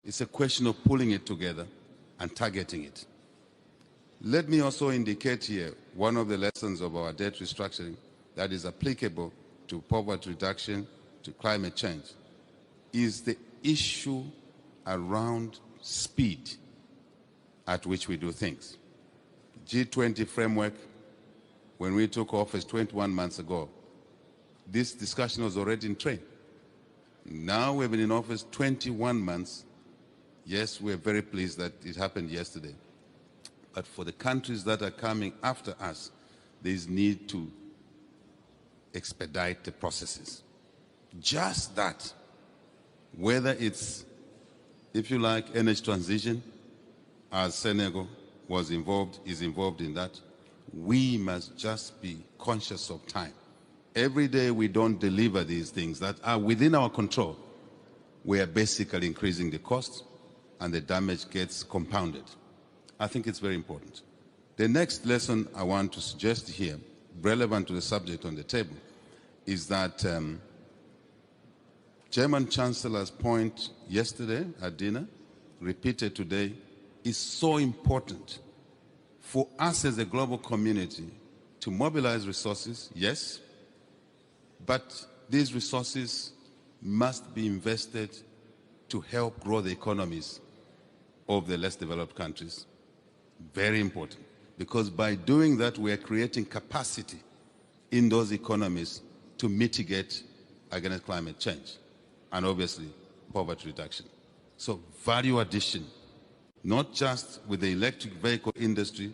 It's a question of pulling it together and targeting it. Let me also indicate here one of the lessons of our debt restructuring that is applicable to poverty reduction, to climate change, is the issue around speed at which we do things. G20 framework, when we took office 21 months ago, this discussion was already in train. Now we've been in office 21 months. Yes, we're very pleased that it happened yesterday. But for the countries that are coming after us, there's need to expedite the processes. Just that, whether it's, if you like, energy transition, as Senegal is involved in that, we must just be conscious of time. Every day we don't deliver these things that are within our control, we are basically increasing the cost and the damage gets compounded. I think it's very important. The next lesson I want to suggest here, relevant to the subject on the table, is that German Chancellor's point yesterday at dinner, repeated today, is so important for us as a global community to mobilize resources, yes, but these resources must be invested to help grow the economies of the less developed countries. Very important, because by doing that, we are creating capacity in those economies to mitigate against climate change and obviously poverty reduction. So value addition, not just with the electric vehicle industry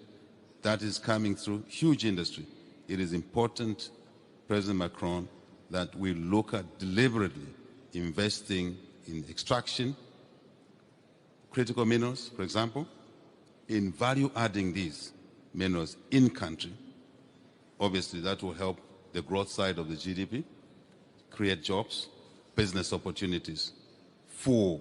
that is coming through, huge industry. It is important, President Macron, that we look at deliberately investing in extraction, critical minerals, for example, in value adding these minerals in country. Obviously, that will help the growth side of the GDP, create jobs, business opportunities for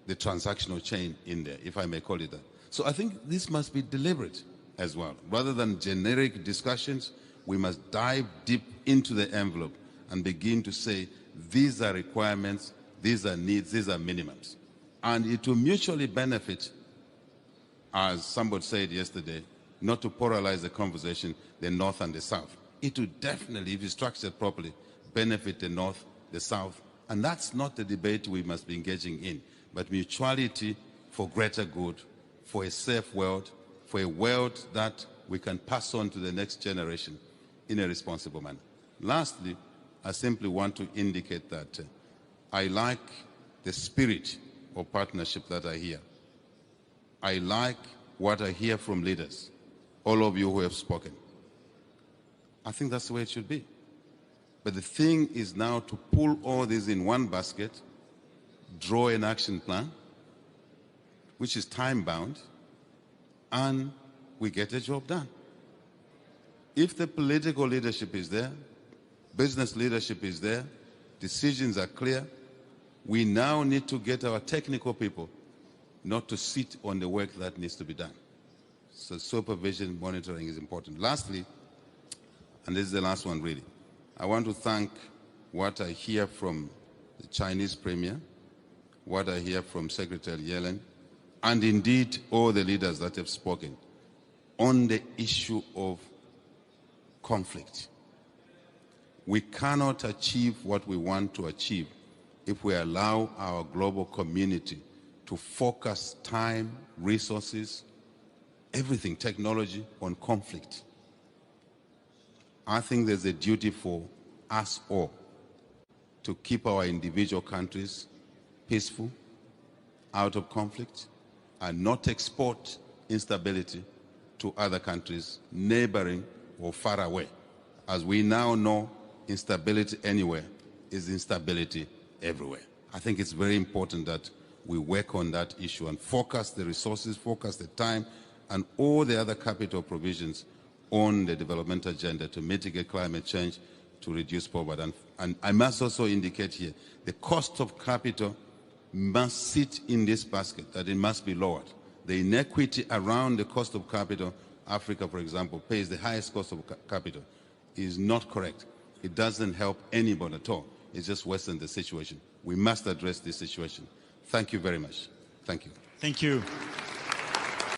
the transactional chain in there, if I may call it that. So I think this must be deliberate as well. Rather than generic discussions, we must dive deep into the envelope and begin to say, these are requirements, these are needs, these are minimums. And it will mutually benefit, as somebody said yesterday, not to polarize the conversation, the North and the South. It will definitely, if it's structured properly, benefit the North, the South. And that's not the debate we must be engaging in, but mutuality for greater good, for a safe world, for a world that we can pass on to the next generation in a responsible manner. Lastly, I simply want to indicate that I like the spirit of partnership that I hear. I like what I hear from leaders, all of you who have spoken. I think that's the way it should be. But the thing is now to pull all these in one basket, draw an action plan, which is time-bound, and we get a job done. If the political leadership is there, business leadership is there, decisions are clear, we now need to get our technical people not to sit on the work that needs to be done. So supervision, monitoring is important. Lastly, and this is the last one really, I want to thank what I hear from the Chinese Premier, what I hear from Secretary Yellen, and indeed all the leaders that have spoken on the issue of conflict. We cannot achieve what we want to achieve if we allow our global community to focus time, resources, everything, technology, on conflict. I think there's a duty for us all to keep our individual countries peaceful, out of conflict, and not export instability to other countries, neighboring or far away. As we now know, instability anywhere is instability everywhere. I think it's very important that we work on that issue and focus the resources, focus the time, and all the other capital provisions on the development agenda to mitigate climate change, to reduce poverty. And I must also indicate here, the cost of capital must sit in this basket, that it must be lowered. The inequity around the cost of capital, Africa, for example, pays the highest cost of capital, is not correct. It doesn't help anybody at all. It just worsens the situation. We must address this situation. Thank you very much. Thank you. Thank you.